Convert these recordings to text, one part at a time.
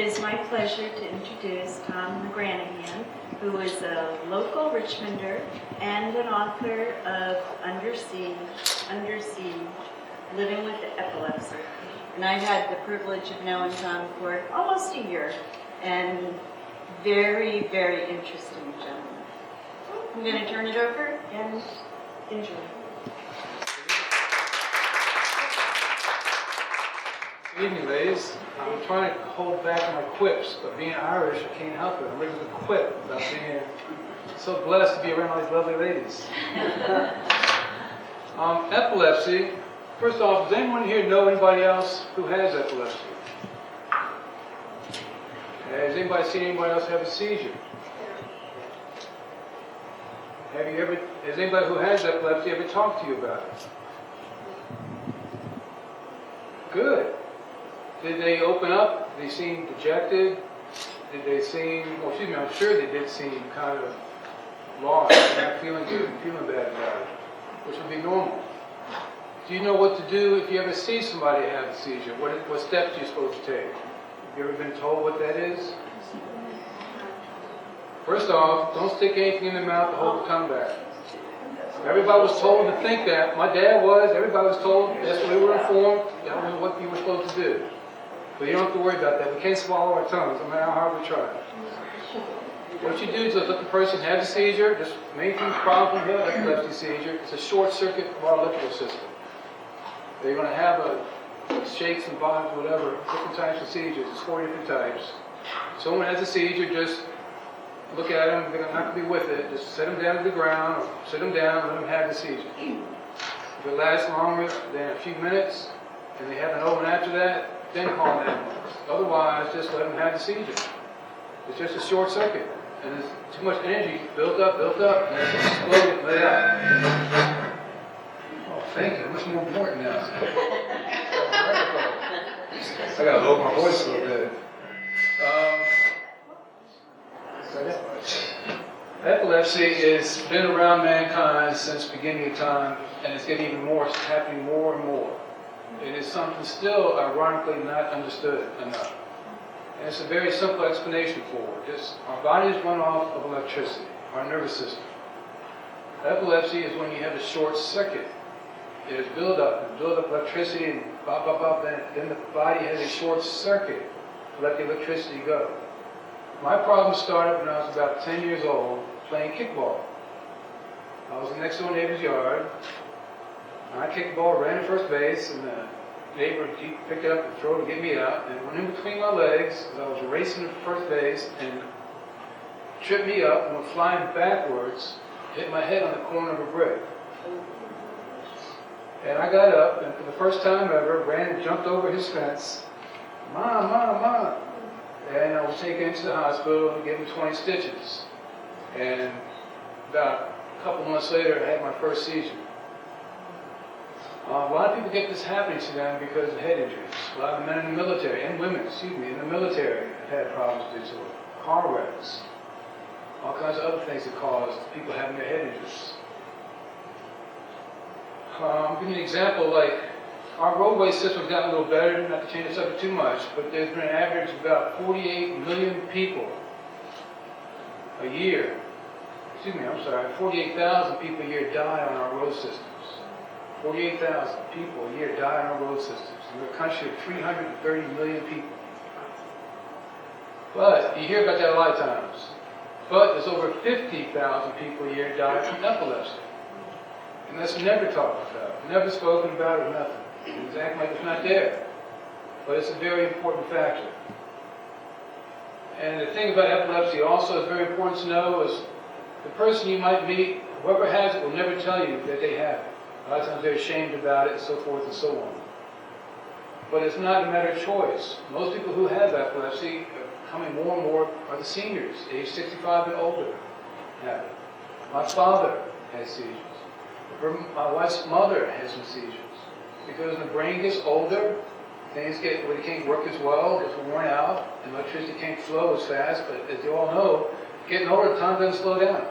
is my pleasure to introduce Tom McGranahan, who is a local Richmonder and an author of Undersea, Living with Epilepsy. And I've had the privilege of knowing Tom for almost a year, and very, very interesting gentleman. I'm going to turn it over and enjoy. Good evening, ladies. I'm trying to hold back my quips, but being Irish, I can't help it. I'm ready to quip about being so blessed to be around all these lovely ladies. Epilepsy. First off, does anyone here know anybody else who has epilepsy? Has anybody seen anybody else have a seizure? Has anybody who has epilepsy ever talked to you about it? Good. Did they open up? Did they seem dejected? Did they seem, I'm sure they did seem kind of lost, not feeling good, feeling bad about it, which would be normal. Do you know what to do if you ever see somebody have a seizure? What steps are you supposed to take? Have you ever been told what that is? First off, don't stick anything in their mouth to hold the tongue back. Everybody was told to think that. My dad was. Everybody was told. That's what we were informed. That was what you were supposed to do. But you don't have to worry about that. We can't swallow our tongues, no matter how hard we try. What you do is let the person have a seizure. Just main problem with epilepsy seizure is a short circuit of our electrical system. They're going to have shakes and vibes, whatever, different types of seizures. It's 4 different types. Someone has a seizure, just look at them. They're not going to be with it. Just set them down to the ground, or sit them down, and let them have the seizure. If it lasts longer than a few minutes, and they have an over after that, then call an ambulance. Otherwise, just let them have the seizure. It's just a short circuit, and there's too much energy built up, and then it's exploded, let out. Oh, thank you. Much more important now. I gotta lower my voice a little bit. Epilepsy has been around mankind since the beginning of time, and it's getting even more, it's happening more and more. It is something still ironically not understood enough. And it's a very simple explanation for it. Just our bodies run off of electricity, our nervous system. Epilepsy is when you have a short circuit. There's build up electricity, and then the body has a short circuit to let the electricity go. My problem started when I was about 10 years old playing kickball. I was in the next door neighbor's yard. I kicked the ball, ran to first base, and the neighbor picked it up and threw it to get me out. And it went in between my legs as I was racing to first base and tripped me up and went flying backwards, hit my head on the corner of a brick. And I got up, and for the first time ever, ran and jumped over his fence. Mom, Mom, Mom. And I was taken into the hospital and given 20 stitches. And about a couple months later, I had my first seizure. A lot of people get this happening to them because of head injuries. A lot of men in the military, and women, in the military have had problems due to it. Car wrecks. All kinds of other things that cause people having their head injuries. I'll give you an example, like our roadway system's gotten a little better, not to change the subject too much, but there's been an average of about 48 million people a year. 48,000 people a year die on our road systems. 48,000 people a year die on our road systems. We're a country of 330 million people. But, you hear about that a lot of times. But there's over 50,000 people a year die from epilepsy. And that's never talked about, never spoken about or nothing. It's acting like it's not there. But it's a very important factor. And the thing about epilepsy also is very important to know is the person you might meet, whoever has it, will never tell you that they have it. A lot of times they're ashamed about it, and so forth and so on. But it's not a matter of choice. Most people who have epilepsy, coming more and more, are the seniors, age 65 and older, have it. My father has seizures. My wife's mother has some seizures. Because when the brain gets older, things can't work as well, it's worn out, and electricity can't flow as fast, but as you all know, getting older, time doesn't slow down.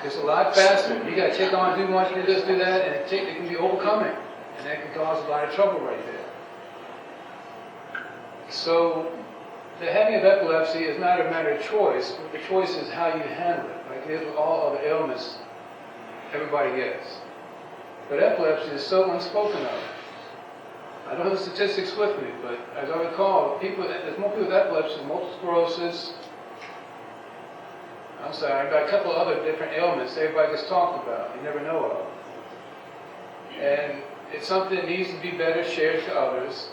It's a lot faster. You got to take on, do much, do this, do that, and it can be overcoming. And that can cause a lot of trouble right there. So, the head having of epilepsy is not a matter of choice. The choice is how you handle it. Like it is with all other ailments everybody gets. But epilepsy is so unspoken of. I don't have the statistics with me, but as I recall, there's more people with epilepsy, multiple sclerosis. I'm sorry, I've got a couple of other different ailments everybody gets talked about, you never know of. And it's something that needs to be better shared to others,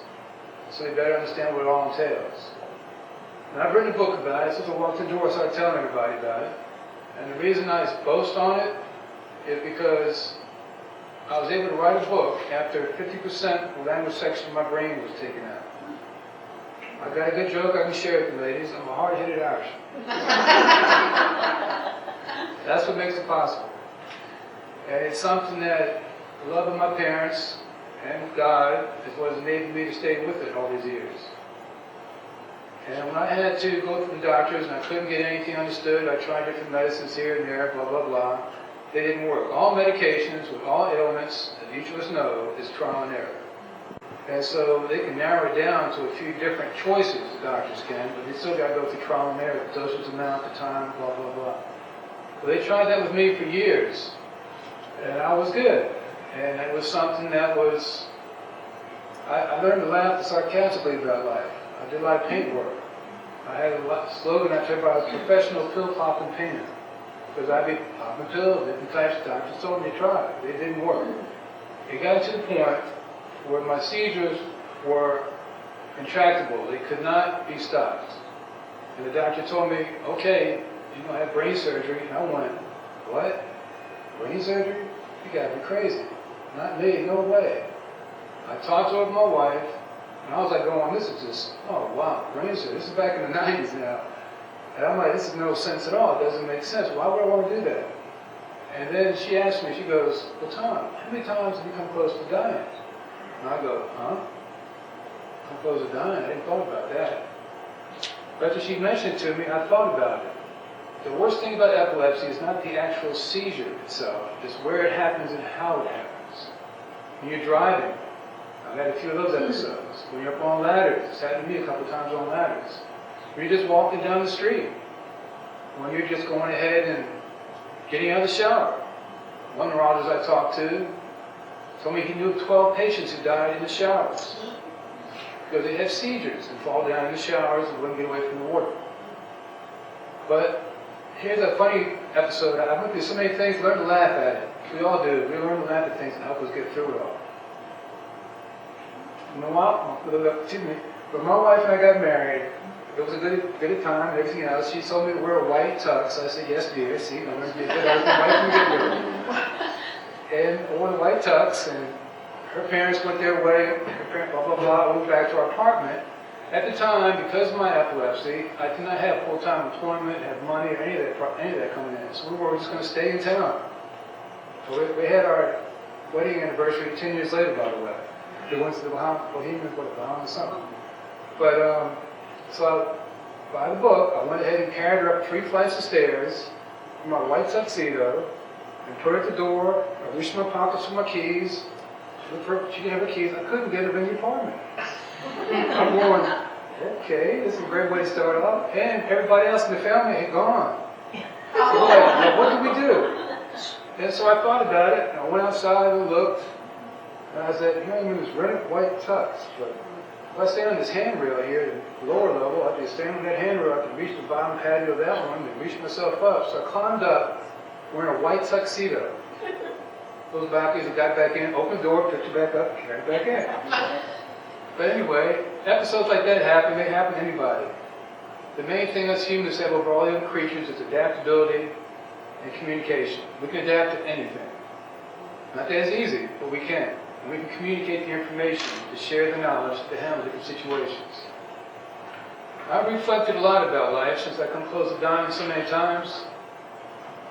so they better understand what it all entails. And I've written a book about it. Since I walked in the door, I started telling everybody about it. And the reason I boast on it is because I was able to write a book after 50% of the language section of my brain was taken out. I got a good joke I can share with you ladies. I'm a hard-headed Irishman. That's what makes it possible. And it's something that the love of my parents and God is what has enabled me to stay with it all these years. And when I had to go to the doctors and I couldn't get anything understood, I tried different medicines here and there, blah, blah, blah. They didn't work. All medications with all ailments, as each of us know, is trial and error. And so they can narrow it down to a few different choices, the doctors can, but they still got to go through trial and error, the dosage amount, the time, blah, blah, blah. But they tried that with me for years, and I was good. And it was something that was, I learned to laugh sarcastically about life. I did a lot of paint work. I had a slogan I took about professional pill popping painter. Because I'd be popping pills, different types of doctors told me to try. They didn't work. It got to the point where my seizures were intractable. They could not be stopped. And the doctor told me, okay, you're going to have brain surgery. And I went, what? Brain surgery? You got to be crazy. Not me, no way. I talked over my wife, and I was like going, this is just, oh wow, brain surgery. This is back in the 90s now. And I'm like, this is no sense at all. It doesn't make sense. Why would I want to do that? And then she asked me, she goes, well, Tom, how many times have you come close to dying? And I go, huh? Come close to dying? I didn't thought about that. But after she mentioned it to me, I thought about it. The worst thing about epilepsy is not the actual seizure itself. It's where it happens and how it happens. When you're driving, I've had a few of those episodes. When you're up on ladders, it's happened to me a couple of times on ladders. When you're just walking down the street. When you're just going ahead and getting out of the shower. One neurologist I talked to told me he knew of 12 patients who died in the showers. Because they had seizures and fall down in the showers and wouldn't get away from the water. But here's a funny episode. I went through so many things, learned to laugh at it. We all do. We learn to laugh at things and help us get through it all. When my wife and I got married, it was a good time and everything else. She told me to wear a white tux. I said, yes, dear. See, I'm going to be a good husband, wife, and get good. And I wore the white tux, and her parents went their way, her parents, blah, blah, blah, went back to our apartment. At the time, because of my epilepsy, I did not have full-time employment, have money, or any of that coming in. So we were just going to stay in town. So we had our wedding anniversary 10 years later, by the way. We went to the Bahamas, something. But, so by the book, I went ahead and carried her up 3 flights of stairs in my white tuxedo and put her at the door. I reached in my pockets for my keys. She didn't have her keys. I couldn't get her in the apartment. I'm going, okay, this is a great way to start off. And everybody else in the family had gone. So we're like, well, what do we do? And so I thought about it, and I went outside and looked, and I said, here I'm in this red white tux, but if I stand on this handrail here, the lower level, I can stand on that handrail, I can reach the bottom patio of that one, and reach myself up. So I climbed up, wearing a white tuxedo. Those balconies, I got back in, opened the door, picked it back up, carried it back in. But anyway, episodes like that happen, they happen to anybody. The main thing us humans have over all the other creatures is adaptability and communication. We can adapt to anything. Not that it's easy, but we can. And we can communicate the information, to share the knowledge, to handle different situations. I've reflected a lot about life since I come close to dying so many times.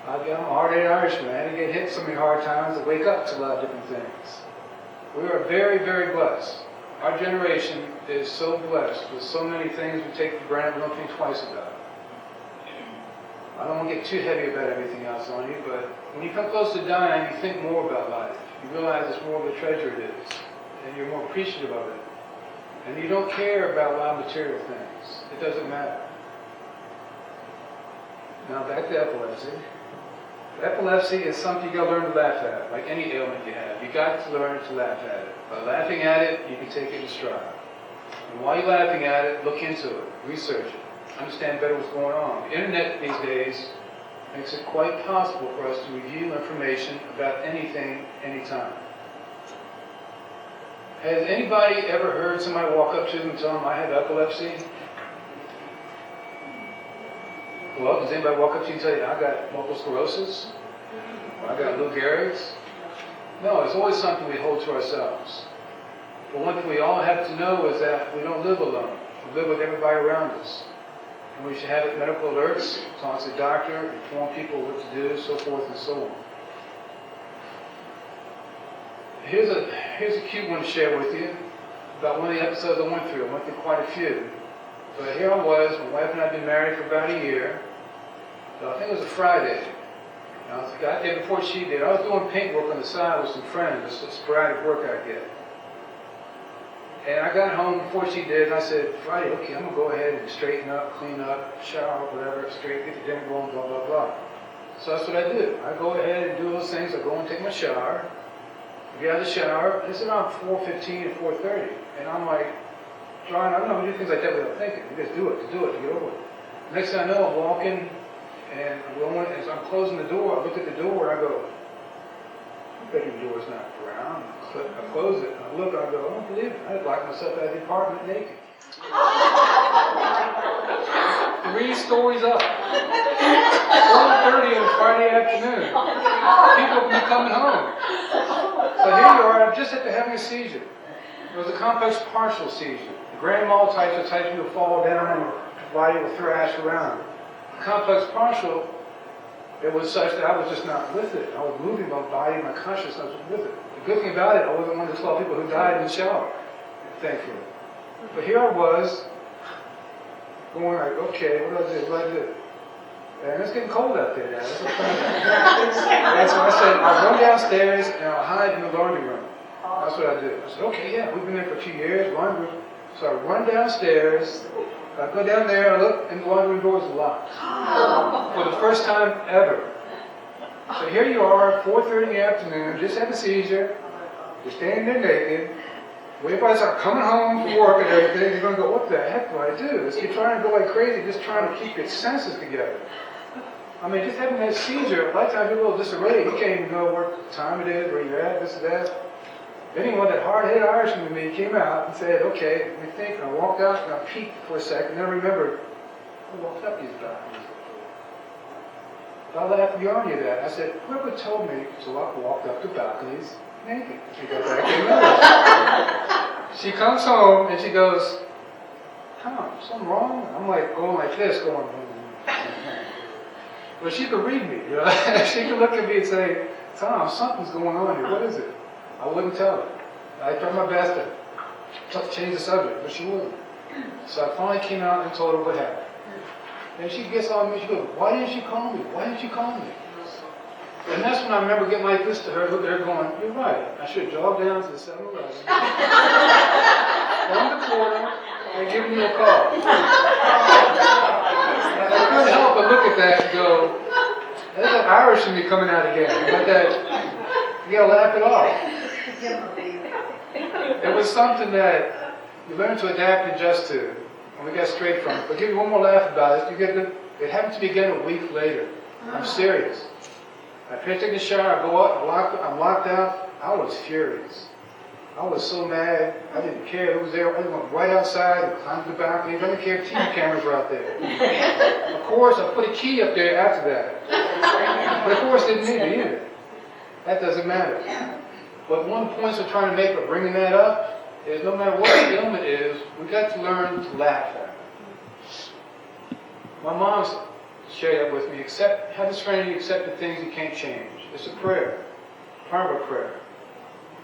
I'm a hard-headed Irishman. I had to get hit so many hard times to wake up to a lot of different things. We are very, very blessed. Our generation is so blessed with so many things we take for granted we don't think twice about. I don't want to get too heavy about everything else on you, but when you come close to dying, you think more about life. You realize it's more of a treasure it is, and you're more appreciative of it. And you don't care about a lot of material things. things. It doesn't matter. Now back to epilepsy. Epilepsy is something you got to learn to laugh at, like any ailment you have. You got to learn to laugh at it. By laughing at it, you can take it in stride. And while you're laughing at it, look into it, research it, understand better what's going on. The internet these days makes it quite possible for us to review information about anything, anytime. Has anybody ever heard somebody walk up to them and tell them, I have epilepsy? Well, does anybody walk up to you and tell you, I got multiple sclerosis? Or I got Lou Gehrig's? No, it's always something we hold to ourselves. But one thing we all have to know is that we don't live alone. We live with everybody around us. And we should have medical alerts, talk to the doctor, inform people what to do, so forth and so on. Here's a cute one to share with you about one of the episodes I went through. I went through quite a few. But here I was, my wife and I had been married for about a year. So I think it was a Friday. And I got there before she did. I was doing paint work on the side with some friends, just a sporadic work I get. And I got home before she did, and I said, Friday, okay, I'm going to go ahead and straighten up, clean up, shower, whatever, straight, get the dinner going, blah, blah, blah. So that's what I do. I go ahead and do those things. I go and take my shower. I get out of the shower. It's around 4:15 and 4:30. And I'm like, John, I don't know, we do things like that without thinking. You just do it, to get over it. Next thing I know, I'm walking, and as I'm closing the door, I look at the door, and I go, the bedroom door's not brown. I close it, and I look, and I go, I don't believe it. I locked myself out of the apartment naked. 3 stories up. 4:30 on a Friday afternoon. People will be coming home. So here you are, I'm just after having a seizure. It was a complex partial seizure. The grand mal types are types you will fall down and your body will thrash around. The complex partial, it was such that I was just not with it. I was moving my body, my consciousness was with it. The good thing about it, I wasn't one of the 12 people who died in the shower, thankfully. But here I was, going like, okay, what do I do? And it's getting cold out there now. And so I said, I'll run downstairs and I'll hide in the laundry room. That's what I do. I said, okay, yeah, we've been there for a few years, laundry room. So I run downstairs, I go down there, I look, and the laundry room door is locked. For the first time ever. So here you are, 4:30 in the afternoon, just had a seizure, you're standing there naked, everybody's coming home from work and everything, you're going to go, what the heck do I do? You're trying to go like crazy, just trying to keep your senses together. I mean, just having that seizure, a lot of times you're a little disarrayed. You can't even know what time it is, where you're at, this and that. Anyone, that hard-headed Irishman in me came out and said, okay, let me think. And I walked out and I peeked for a second, and then I remembered, I walked up these balconies. I laughed beyond you that. I said, whoever told me to walk up the balconies naked? She got back in the She comes home and she goes, Tom, something wrong? I'm like going like this, going, But she could read me, you know. She could look at me and say, Tom, something's going on here. What is it? I wouldn't tell her. I tried my best to change the subject, but she wouldn't. So I finally came out and told her what happened. And she gets on me, she goes, why didn't you call me? Why didn't you call me? And that's when I remember getting like this to her, looking at her going, you're right. I should have jogged down to the 7-Eleven, on the corner, and given you a call. I couldn't help but look at that and go, there's that Irish in me coming out again. But that, you gotta laugh it off. It was something that you learn to adapt and adjust to. And we got straight from it. But give you one more laugh about it. It happened to me again a week later. I'm serious. I take the shower, I go up, I'm locked out. I was furious. I was so mad, I didn't care who was there. I went right outside and climbed the balcony. I didn't care if TV cameras were out there. Of course, I put a key up there after that. But of course, didn't need it either. That doesn't matter. But one of the points we're trying to make by bringing that up is no matter what the ailment is, we got to learn to laugh at it. My mom shared that with me. Have the serenity to accept the things you can't change. It's a prayer. Part of a prayer.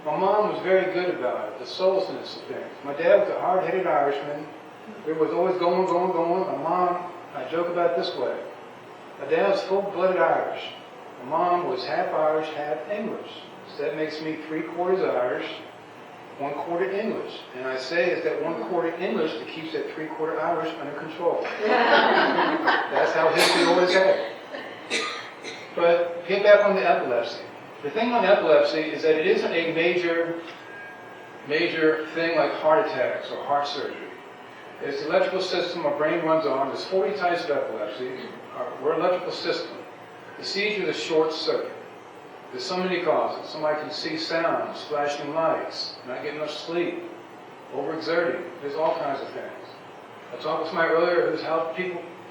My mom was very good about it, the soullessness of things. My dad was a hard-headed Irishman. It was always going. My mom, I joke about it this way. My dad was full-blooded Irish. My mom was half Irish, half English. So that makes me 3/4 Irish 1 quarter English. And I say it's that 1 quarter English that keeps that 3/4 Irish under control. That's how history always had it. But get back on the epilepsy. The thing on epilepsy is that it isn't a major thing like heart attacks or heart surgery. It's the electrical system our brain runs on. There's 40 types of epilepsy. We're an electrical system. The seizure is a short circuit. There's so many causes. Somebody can see sounds, flashing lights, not getting enough sleep, overexerting. There's all kinds of things. I talked with somebody earlier who's helped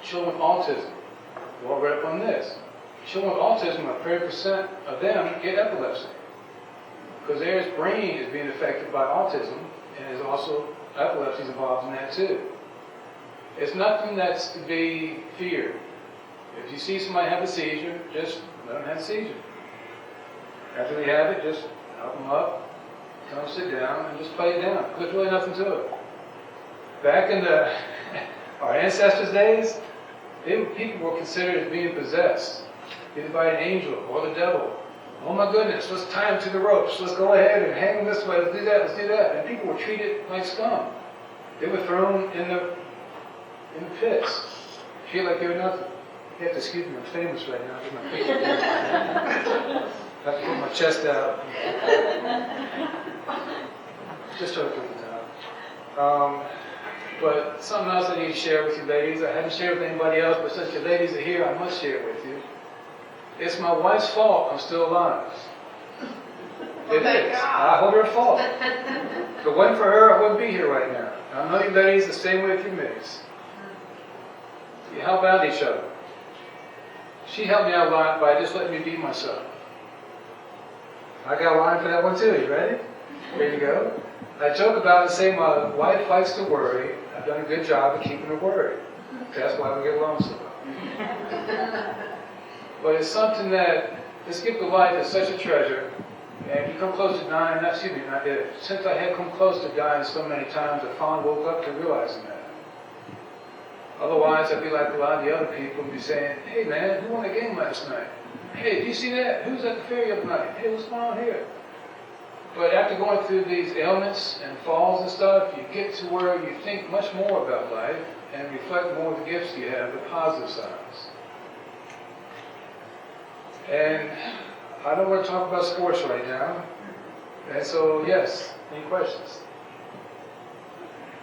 children with autism. We all read up on this. Children with autism, about 30% of them get epilepsy. Because their brain is being affected by autism, and there's also epilepsy involved in that too. It's nothing that's to be feared. If you see somebody have a seizure, just let them have a seizure. After they have it, just help them up, tell them to sit down, and just play it down. There's really nothing to it. Back in our ancestors' days, people were considered as being possessed, either by an angel or the devil. Oh my goodness, let's tie them to the ropes. Let's go ahead and hang them this way. Let's do that. Let's do that. And people were treated like scum. They were thrown in the pits. Feel like they were nothing. You have to excuse me. I'm famous right now. Get my picture. I have to put my chest out. Just try to put the top. But something else I need to share with you ladies. I haven't shared with anybody else, but since you ladies are here, I must share it with you. It's my wife's fault I'm still alive. It is. I hold her fault. If it wasn't for her, I wouldn't be here right now. And I know you ladies the same way with you miss. You help out each other. She helped me out a lot by just letting me be myself. I got a line for that one too. You ready? Here you go. I joke about it and say my wife likes to worry. I've done a good job of keeping her worried. That's why we get along so well. But it's something that this gift of life is such a treasure. And you come close to dying, since I had come close to dying so many times, I finally woke up to realizing that. Otherwise, I'd be like a lot of the other people and be saying, hey man, who won the game last night? Hey, did you see that? Who's at the ferry the other night? Hey, what's going on here? But after going through these ailments and falls and stuff, you get to where you think much more about life and reflect more of the gifts you have, the positive sides. And I don't want to talk about sports right now. And so, yes, any questions?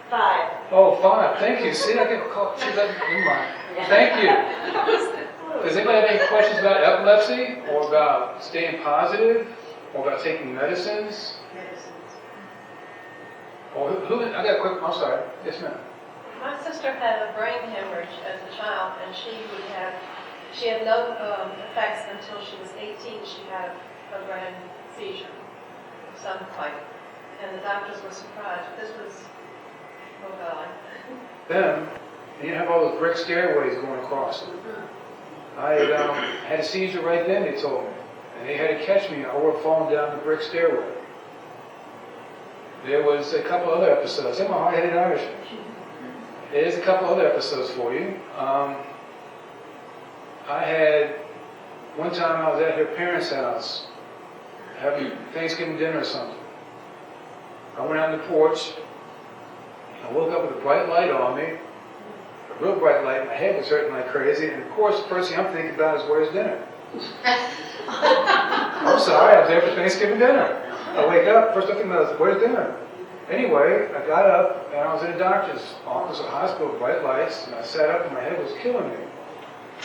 5. Oh, 5. Thank you. See, I get caught. Never mind. Thank you. Does anybody have any questions about epilepsy or about staying positive or about taking medicines? Or who I got a quick, I'm sorry. Yes, ma'am. My sister had a brain hemorrhage as a child, and she had no effects until she was 18. She had a brain seizure of some type, and the doctors were surprised. This was, oh God. Then, and you have all those brick stairways going across them. I had a seizure right then, they told me. And they had to catch me. I were falling down the brick stairway. There was a couple other episodes. I'm a hard-headed Irishman. There's a couple other episodes for you. I had, one time I was at her parents' house having Thanksgiving dinner or something. I went out on the porch. I woke up with a bright light on me. A real bright light. My head was hurting like crazy. And of course, the first thing I'm thinking about is, where's dinner? I'm sorry, I was there for Thanksgiving dinner. I wake up, first thing I think about is, where's dinner? Anyway, I got up and I was in a doctor's office at the hospital, bright lights, and I sat up and my head was killing me.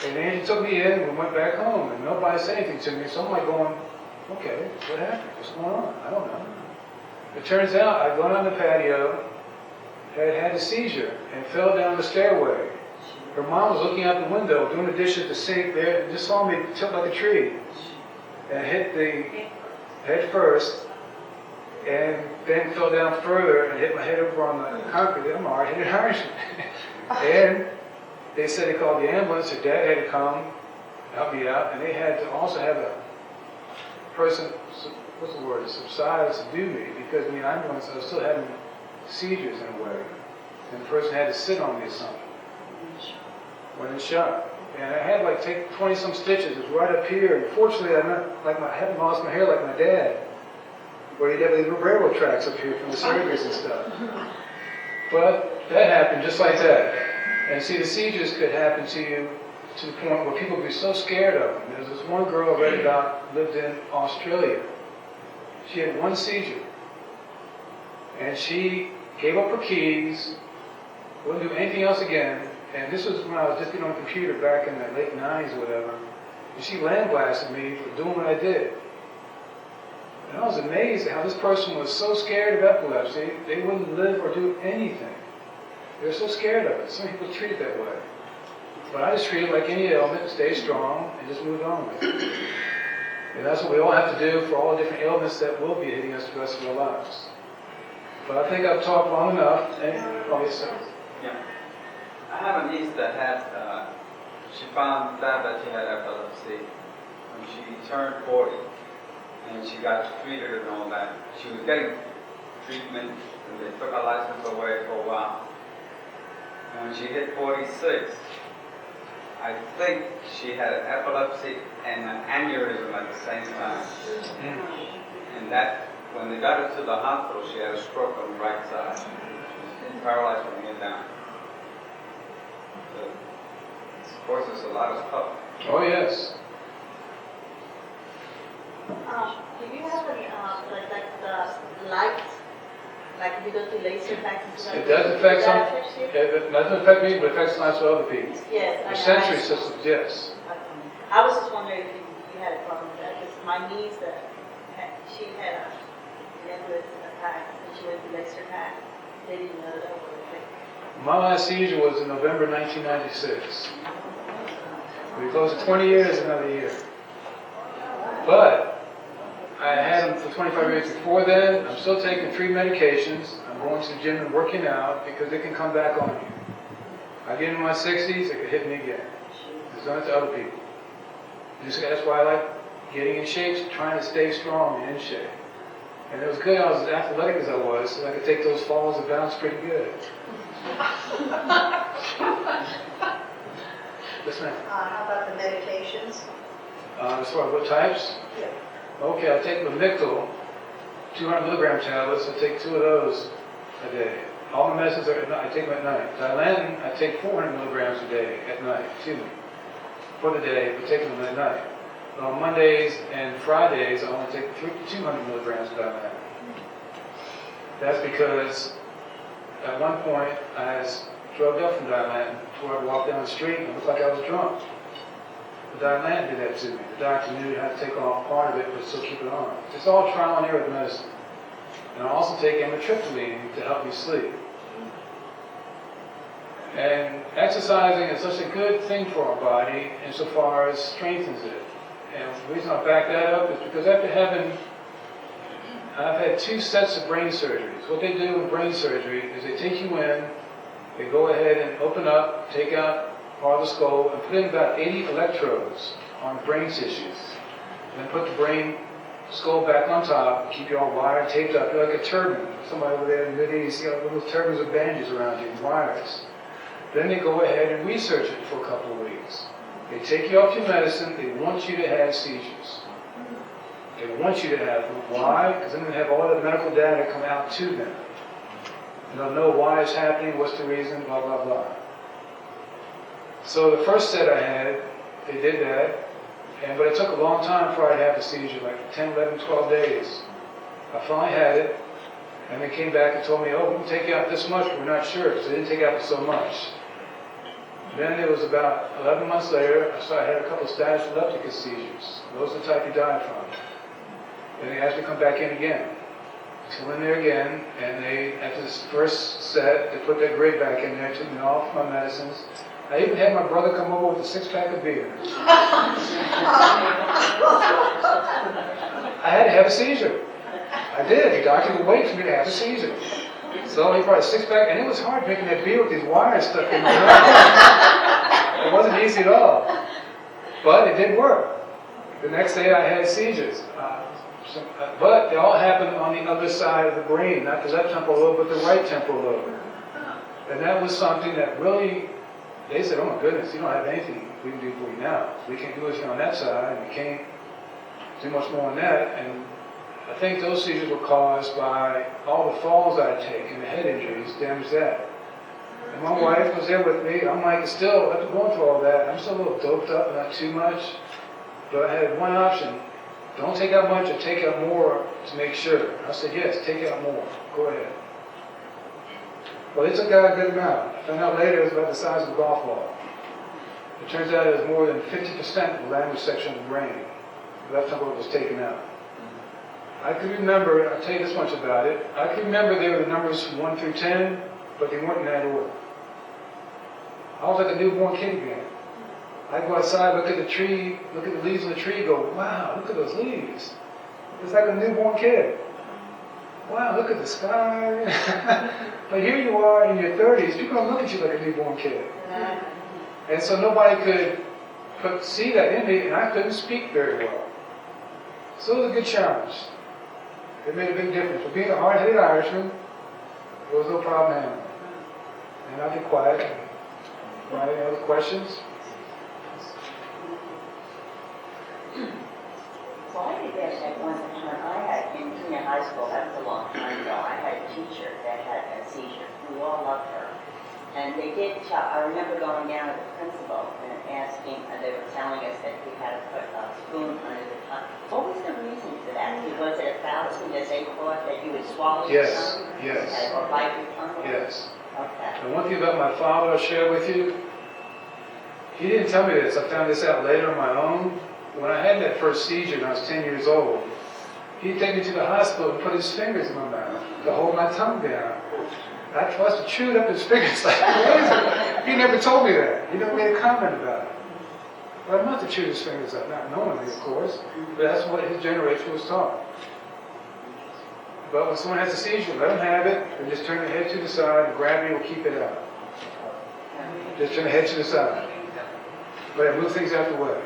And Angie took me in and we went back home and nobody said anything to me, so I'm like going, okay, what happened? What's going on? I don't know. It turns out I'd gone on the patio, had a seizure, and fell down the stairway. Her mom was looking out the window, doing the dishes at the sink there, and just saw me tilt like a tree. And hit the head first, and then fell down further and hit my head over on the concrete. I'm a hard-headed Irishman. And they said they called the ambulance. Her dad had to come, help me out, and they had to also have a person, what's the word, subside, subdue me, because in the ambulance I was still having seizures in a way. And the person had to sit on me or something. When in shock. And I had like take 20-some stitches. It was right up here. And fortunately, I haven't lost my hair like my dad. where you'd have the railroad tracks up here from the surgeries and stuff. But that happened just like that. And see, the seizures could happen to you to the point where people would be so scared of them. There's this one girl I read about, lived in Australia. She had one seizure. And she gave up her keys, wouldn't do anything else again. And this was when I was just getting on the computer back in the late 90s or whatever. And she lambasted me for doing what I did. And I was amazed at how this person was so scared of epilepsy, they wouldn't live or do anything. They were so scared of it. Some people treat it that way. But I just treat it like any ailment, stay strong, and just move on with it. And that's what we all have to do for all the different ailments that will be hitting us the rest of our lives. But I think I've talked long enough, and probably so. Yeah. I have a niece that had, she found out that she had epilepsy when she turned 40. And she got treated and all that. She was getting treatment, and they took her license away for a while. And when she hit 46, I think she had an epilepsy and an aneurysm at the same time. And that, when they got her to the hospital, she had a stroke on the right side. She was paralyzed from the head down. So, of course, there's a lot of stuff. Oh, yes. Do you have any, like the light, like if you go to laser practice? It does affect some, it doesn't affect me, but it affects lots of other people. Yes. The sensory systems, yes. I was just wondering if you had a problem with that, because my niece, she had a aneurysm attack, and she went to laser pack. They didn't know that would affect. My last seizure was in November 1996. We close to 20 years another year. But I had them for 25 years before then. I'm still taking 3 medications. I'm going to the gym and working out because it can come back on you. I get in my 60s, it could hit me again. It's done it to other people. That's why I like getting in shape, trying to stay strong and in shape. And it was good I was as athletic as I was, so I could take those falls and bounce pretty good. Yes, ma'am. How about the medications? As far as what types? Yeah. Okay, I take Lamictal, 200 milligram tablets. I take 2 of those a day. All my medicines are at night. I take them at night. Dilantin, I take 400 milligrams a day at night. For the day, but taking them at night. But on Mondays and Fridays, I only take 200 milligrams of Dilantin. That's because at one point I was drugged up from Dilantin before I walked down the street and it looked like I was drunk. The Dilantin did that to me. The doctor knew how to take off part of it, but still keep it on. It's all trial and error with medicine. And I also take amitriptyline to help me sleep. And exercising is such a good thing for our body insofar as strengthens it. And the reason I back that up is because after I've had 2 sets of brain surgeries. What they do in brain surgery is they take you in, they go ahead and open up, take out part of the skull, and put in about 80 electrodes on brain tissues. And then put the brain skull back on top, keep you all wired, taped up. You're like a turban. Somebody over there in the Middle East, you got little turbans of bandages around you and wires. Then they go ahead and research it for a couple of weeks. They take you off your medicine. They want you to have seizures. They want you to have them. Why? Because then they have all the medical data come out to them. And they'll know why it's happening, what's the reason, blah, blah, blah. So the first set I had, they did that. But it took a long time before I'd have the seizure, like 10, 11, 12 days. I finally had it. And they came back and told me, oh, we can take you out this much, but we're not sure, because they didn't take out so much. Then it was about 11 months later, I had a couple of status epilepticus seizures. Those are the type you die from. And they asked me to come back in again. So I went in there again, and they, after this first set, they put that grid back in there, took me off my medicines. I even had my brother come over with a 6-pack of beer. I had to have a seizure. I did. The doctor would wait for me to have a seizure. So he brought a 6-pack, and it was hard making that beer with these wires stuck in my mouth. It wasn't easy at all. But it did work. The next day I had seizures. But they all happened on the other side of the brain, not the left temporal lobe, but the right temporal lobe. And that was something that really, they said, oh my goodness, you don't have anything we can do for you now. We can't do anything on that side, and we can't do much more on that. And I think those seizures were caused by all the falls I'd taken, the head injuries, damaged that. And my wife was there with me. I'm like, still, after going through all that, I'm still a little doped up, not too much. But I had one option. Don't take out much or take out more to make sure. I said, yes, take out more. Go ahead. Well, they took out a good amount. I found out later it was about the size of a golf ball. It turns out it was more than 50% of the language section of the brain. That's how it was taken out. I can remember, I'll tell you this much about it, I can remember they were the numbers from 1 through 10, but they weren't in that order. I was like a newborn kid again. I'd go outside, look at the tree, look at the leaves on the tree, go, wow, look at those leaves. It's like a newborn kid. Wow, look at the sky. But here you are in your 30s, people don't look at you like a newborn kid. And so nobody could see that in me, and I couldn't speak very well. So it was a good challenge. It made a big difference. For being a hard-headed Irishman, there was no problem handling it. And I'd be quiet. Right? Any other questions? Well, I did that at one time. I had, in junior high school, that was a long time ago, I had a teacher that had a seizure. We all loved her. And they did tell, I remember going down to the principal and asking, they were telling us that we had to put a spoon under the tongue. What was the reason for that? Was it a fallacy that they thought that you would swallow your tongue? Yes. Okay, or bite your tongue? Yes. Okay. And one thing about my father I'll share with you, he didn't tell me this. I found this out later on my own. When I had that first seizure when I was 10 years old, he'd take me to the hospital and put his fingers in my mouth to hold my tongue down. I must have chewed up his fingers like crazy. He never told me that. He never made a comment about it. But I must have chewed his fingers up, not knowingly, of course. But that's what his generation was taught. But when someone has a seizure, let them have it, and just turn the head to the side, and gravity will keep it out. Just turn the head to the side. But move things out the way.